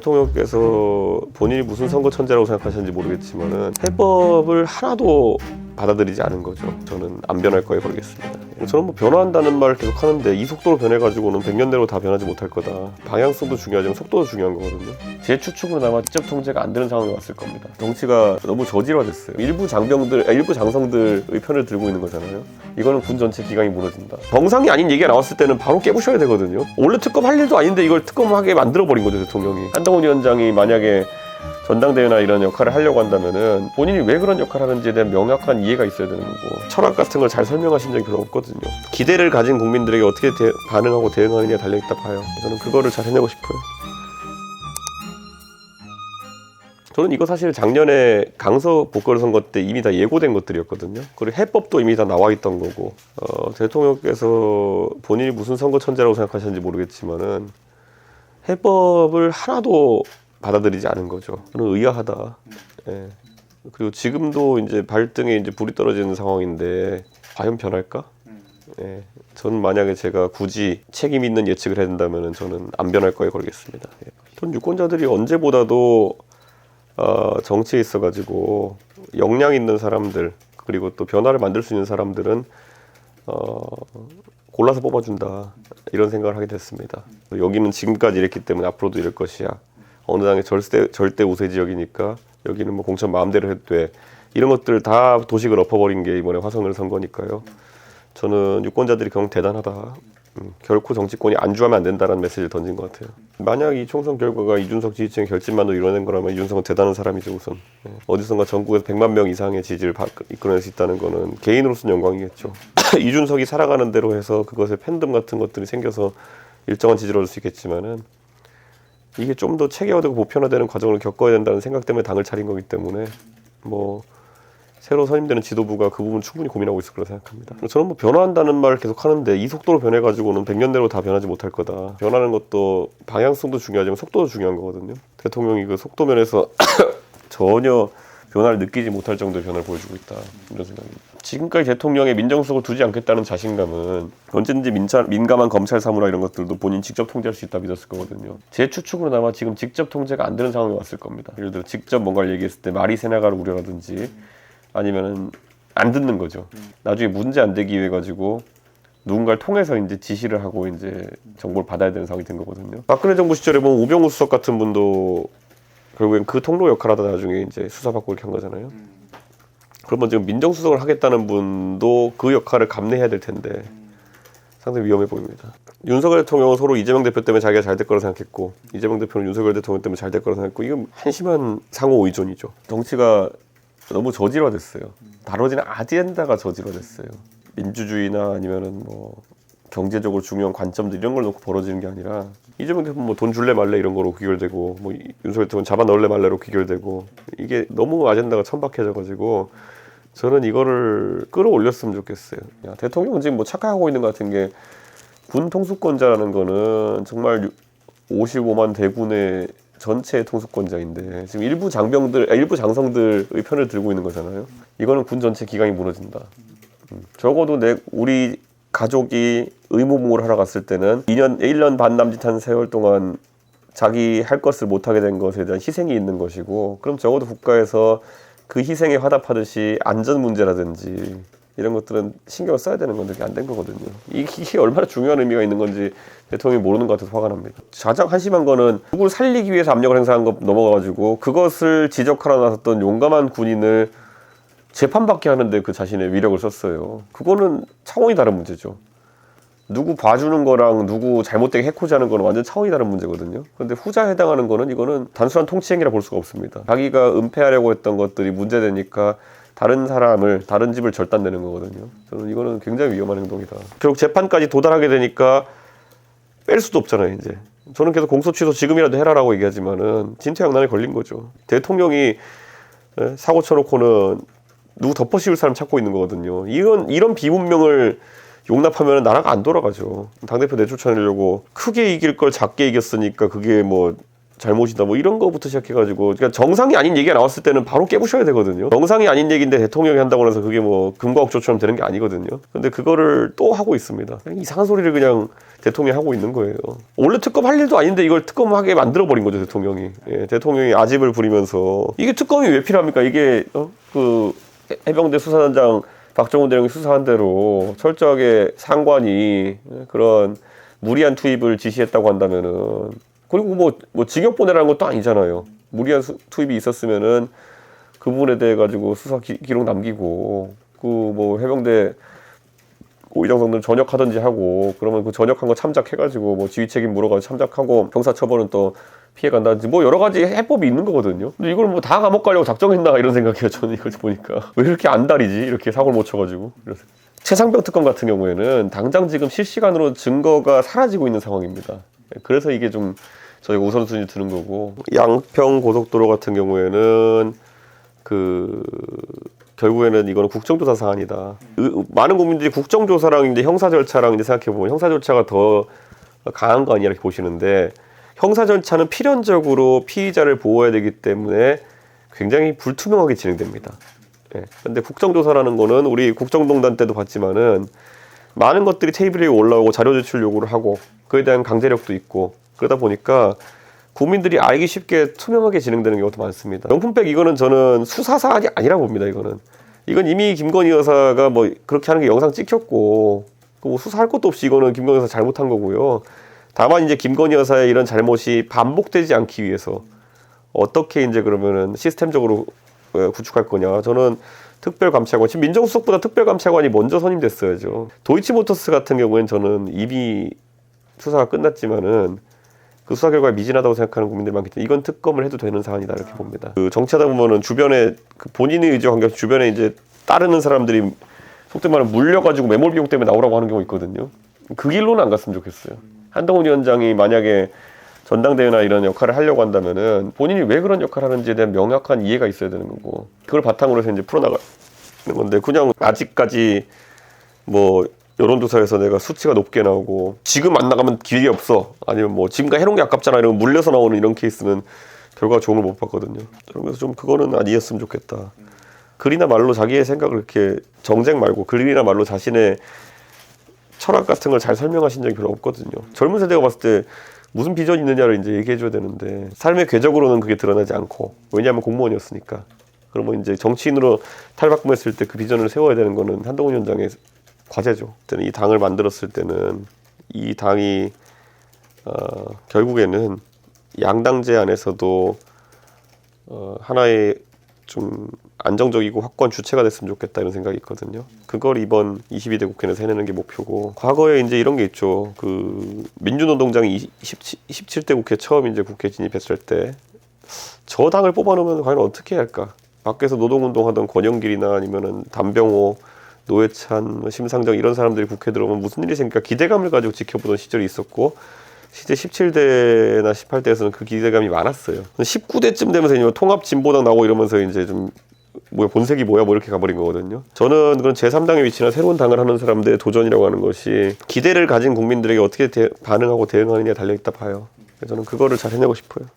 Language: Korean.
대통령께서 본인이 무슨 선거 천재라고 생각하시는지 모르겠지만은 해법을 하나도 받아들이지 않은 거죠. 저는 안 변할 거에 걸겠습니다. 저는 뭐 변화한다는 말을 계속 하는데 이 속도로 변해가지고는 100년 내로 다 변하지 못할 거다. 방향성도 중요하지만 속도도 중요한 거거든요. 제 추측으로나마 직접 통제가 안 되는 상황이 왔을 겁니다. 정치가 너무 저질화됐어요. 일부 장성들의 편을 들고 있는 거잖아요. 이거는 군 전체 기강이 무너진다. 정상이 아닌 얘기가 나왔을 때는 바로 깨부셔야 되거든요. 원래 특검 할 일도 아닌데 이걸 특검하게 만들어버린 거죠, 대통령이. 한동훈 위원장이 만약에 전당대회나 이런 역할을 하려고 한다면은 본인이 왜 그런 역할을 하는지에 대한 명확한 이해가 있어야 되는 거고, 철학 같은 걸 잘 설명하신 적이 별로 없거든요. 기대를 가진 국민들에게 어떻게 반응하고 대응하느냐에 달려있다 봐요. 저는 그거를 잘 해내고 싶어요. 저는 이거 사실 작년에 강서 보궐선거 때 이미 다 예고된 것들이었거든요. 그리고 해법도 이미 다 나와 있던 거고, 대통령께서 본인이 무슨 선거 천재라고 생각하시는지 모르겠지만은 해법을 하나도 받아들이지 않은 거죠. 저는 의아하다. 예. 그리고 지금도 이제 발등에 이제 불이 떨어지는 상황인데 과연 변할까? 예. 저는 만약에 제가 굳이 책임 있는 예측을 해야 된다면은 저는 안 변할 거에 걸겠습니다. 예. 전 유권자들이 언제보다도 정치에 있어가지고 역량 있는 사람들, 그리고 또 변화를 만들 수 있는 사람들은 골라서 뽑아준다, 이런 생각을 하게 됐습니다. 여기는 지금까지 이랬기 때문에 앞으로도 이럴 것이야. 어느 당의 절대 우세 지역이니까 여기는 뭐 공천 마음대로 해도 돼. 이런 것들 다 도식을 엎어버린 게 이번에 화성을 선거니까요. 저는 유권자들이 경험 대단하다. 결코 정치권이 안주하면 안 된다는 메시지를 던진 것 같아요. 만약 이 총선 결과가 이준석 지지층의 결집만으로 이뤄낸 거라면 이준석은 대단한 사람이죠, 우선. 어디선가 전국에서 100만 명 이상의 지지를 이끌어낼 수 있다는 거는 개인으로서는 영광이겠죠. 이준석이 살아가는 대로 해서 그것에 팬덤 같은 것들이 생겨서 일정한 지지를 얻을 수 있겠지만은 이게 좀 더 체계화되고 보편화되는 과정을 겪어야 된다는 생각 때문에 당을 차린 거기 때문에 뭐 새로 선임되는 지도부가 그 부분 충분히 고민하고 있을 거라 생각합니다. 저는 뭐 변화한다는 말을 계속 하는데 이 속도로 변해가지고는 100년 내로 다 변하지 못할 거다. 변하는 것도 방향성도 중요하지만 속도도 중요한 거거든요. 대통령이 그 속도 면에서 전혀 변화를 느끼지 못할 정도의 변화를 보여주고 있다, 이런 생각입니다. 지금까지 대통령의 민정수석을 두지 않겠다는 자신감은 언제든지 민감한 검찰 사무나 이런 것들도 본인 직접 통제할 수 있다 믿었을 거거든요. 제 추측으로나마 지금 직접 통제가 안 되는 상황이 왔을 겁니다. 예를 들어 직접 뭔가를 얘기했을 때 말이 새나갈 우려라든지 아니면은 안 듣는 거죠. 나중에 문제 안 되기 위해 가지고 누군가를 통해서 이제 지시를 하고 이제 정보를 받아야 되는 상황이 된 거거든요. 박근혜 정부 시절에 보면 우병우 수석 같은 분도 결국엔 그 통로 역할하다 나중에 이제 수사받고 이렇게 한 거잖아요. 그러면 지금 민정수석을 하겠다는 분도 그 역할을 감내해야 될 텐데 상당히 위험해 보입니다. 윤석열 대통령은 서로 이재명 대표 때문에 자기가 잘 될 거라 생각했고, 이재명 대표는 윤석열 대통령 때문에 잘 될 거라 생각했고, 이건 한심한 상호 의존이죠. 정치가 너무 저질화됐어요. 다뤄지는 아젠다가 저질화됐어요. 민주주의나 아니면은 뭐 경제적으로 중요한 관점들 이런 걸 놓고 벌어지는 게 아니라 이재명 대표는 뭐 돈 줄래 말래 이런 거로 귀결되고, 뭐 윤석열 대통령 잡아 넣을래 말래로 귀결되고, 이게 너무 아젠다가 천박해져가지고 저는 이거를 끌어올렸으면 좋겠어요. 야, 대통령은 지금 뭐 착각하고 있는 것 같은 게 군 통수권자라는 거는 정말 55만 대군의 전체 통수권자인데 지금 일부 장성들의 편을 들고 있는 거잖아요. 이거는 군 전체 기강이 무너진다. 적어도 우리 가족이 의무복무를 하러 갔을 때는 1년 반 남짓한 세월 동안 자기 할 것을 못하게 된 것에 대한 희생이 있는 것이고, 그럼 적어도 국가에서 그 희생에 화답하듯이 안전 문제라든지 이런 것들은 신경을 써야 되는 건데 그게 안 된 거거든요. 이게 얼마나 중요한 의미가 있는 건지 대통령이 모르는 것 같아서 화가 납니다. 가장 한심한 거는 누구를 살리기 위해서 압력을 행사한 거 넘어가가지고 그것을 지적하러 나섰던 용감한 군인을 재판받게 하는데 그 자신의 위력을 썼어요. 그거는 차원이 다른 문제죠. 누구 봐주는 거랑 누구 잘못되게 해코지하는 거는 완전 차원이 다른 문제거든요. 그런데 후자에 해당하는 거는 이거는 단순한 통치행위라 볼 수가 없습니다. 자기가 은폐하려고 했던 것들이 문제되니까 다른 집을 절단내는 거거든요. 저는 이거는 굉장히 위험한 행동이다. 결국 재판까지 도달하게 되니까 뺄 수도 없잖아요, 이제. 저는 계속 공소 취소 지금이라도 해라라고 얘기하지만은 진퇴양난에 걸린 거죠. 대통령이 사고 쳐놓고는 누구 덮어씌울 사람 찾고 있는 거거든요. 이런 비문명을 용납하면 나라가 안 돌아가죠. 당대표 내쫓아내려고 크게 이길 걸 작게 이겼으니까 그게 뭐 잘못이다 뭐 이런 거부터 시작해가지고 그러니까 정상이 아닌 얘기가 나왔을 때는 바로 깨부셔야 되거든요. 정상이 아닌 얘기인데 대통령이 한다고 해서 그게 뭐 금과 억조처럼 되는 게 아니거든요. 근데 그거를 또 하고 있습니다. 이상한 소리를 그냥 대통령이 하고 있는 거예요. 원래 특검 할 일도 아닌데 이걸 특검하게 만들어버린 거죠, 대통령이. 예, 대통령이 아집을 부리면서 이게 특검이 왜 필요합니까? 이게 그 해병대 수사단장 박정훈 대령이 수사한 대로 철저하게 상관이 그런 무리한 투입을 지시했다고 한다면은 그리고 뭐 징역 보내라는 것도 아니잖아요. 무리한 투입이 있었으면은 그 부분에 대해 가지고 수사 기록 남기고 그 뭐 해병대 오이장성들 전역하든지 하고 그러면 그 전역한 거 참작해가지고 뭐 지휘 책임 물어가지고 참작하고 형사처벌은 또 피해간다든지 뭐 여러 가지 해법이 있는 거거든요. 근데 이걸 뭐 다 감옥 가려고 작정했나 이런 생각이에요. 저는 이걸 보니까 왜 이렇게 안달이지 이렇게 사고를 못 쳐가지고. 최상병 특검 같은 경우에는 당장 지금 실시간으로 증거가 사라지고 있는 상황입니다. 그래서 이게 좀 저희가 우선순위 드는 거고 양평 고속도로 같은 경우에는 결국에는 이거는 국정조사 사안이다. 많은 국민들이 국정조사랑 이제 형사 절차랑 이제 생각해 보면 형사 절차가 더 강한 거 아니야 이렇게 보시는데 형사 절차는 필연적으로 피의자를 보호해야 되기 때문에 굉장히 불투명하게 진행됩니다. 근데 국정조사라는 거는 우리 국정농단 때도 봤지만은 많은 것들이 테이블 위에 올라오고 자료 제출 요구를 하고 그에 대한 강제력도 있고 그러다 보니까 국민들이 알기 쉽게 투명하게 진행되는 경우도 많습니다. 명품백 이거는 저는 수사 사안이 아니라고 봅니다. 이건 이미 김건희 여사가 뭐 그렇게 하는 게 영상 찍혔고 뭐 수사할 것도 없이 이거는 김건희 여사 잘못한 거고요. 다만 이제 김건희 여사의 이런 잘못이 반복되지 않기 위해서 어떻게 이제 그러면은 시스템적으로 구축할 거냐. 저는 특별감찰관, 지금 민정수석보다 특별감찰관이 먼저 선임됐어야죠. 도이치모터스 같은 경우에는 저는 이미 수사가 끝났지만은 그 수사 결과가 미진하다고 생각하는 국민들이 많기 때문에 이건 특검을 해도 되는 사안이다 이렇게 봅니다. 정치하다 보면은 주변에 본인의 의지와 관계없이 주변에 이제 따르는 사람들이 속된 말로 물려가지고 매몰 비용 때문에 나오라고 하는 경우 있거든요. 그 길로는 안 갔으면 좋겠어요. 한동훈 위원장이 만약에 전당대회나 이런 역할을 하려고 한다면은 본인이 왜 그런 역할을 하는지에 대한 명확한 이해가 있어야 되는 거고 그걸 바탕으로 해서 이제 풀어나가는 건데 그냥 아직까지 뭐 여론조사에서 내가 수치가 높게 나오고 지금 안 나가면 기회가 없어 아니면 뭐 지금까지 해놓은 게 아깝잖아 이러면 물려서 나오는 이런 케이스는 결과가 좋은 걸 못 봤거든요. 그러면서 좀 그거는 아니었으면 좋겠다. 글이나 말로 자기의 생각을 이렇게 정쟁 말고 글이나 말로 자신의 철학 같은 걸 잘 설명하신 적이 별로 없거든요. 젊은 세대가 봤을 때 무슨 비전이 있느냐를 이제 얘기해줘야 되는데 삶의 궤적으로는 그게 드러나지 않고 왜냐하면 공무원이었으니까 그러면 이제 정치인으로 탈바꿈했을 때 그 비전을 세워야 되는 거는 한동훈 위원장의 과제죠. 이 당을 만들었을 때는 이 당이 결국에는 양당제 안에서도 하나의 좀 안정적이고 확고한 주체가 됐으면 좋겠다 이런 생각이 있거든요. 그걸 이번 22대 국회에서 해내는 게 목표고 과거에 이제 이런 게 있죠. 그 민주노동당이 27대 국회 처음 이제 국회 진입했을 때 저 당을 뽑아놓으면 과연 어떻게 할까? 밖에서 노동운동하던 권영길이나 아니면은 담병호, 노회찬, 심상정 이런 사람들이 국회 들어오면 무슨 일이 생길까 기대감을 가지고 지켜보던 시절이 있었고 실제 17대나 18대에서는 그 기대감이 많았어요. 19대쯤 되면서 통합 진보당 나오고 이러면서 이제 좀 뭐야 본색이 뭐야 뭐 이렇게 가버린 거거든요. 저는 그런 제3당의 위치나 새로운 당을 하는 사람들의 도전이라고 하는 것이 기대를 가진 국민들에게 어떻게 반응하고 대응하느냐에 달려있다 봐요. 저는 그거를 잘 해내고 싶어요.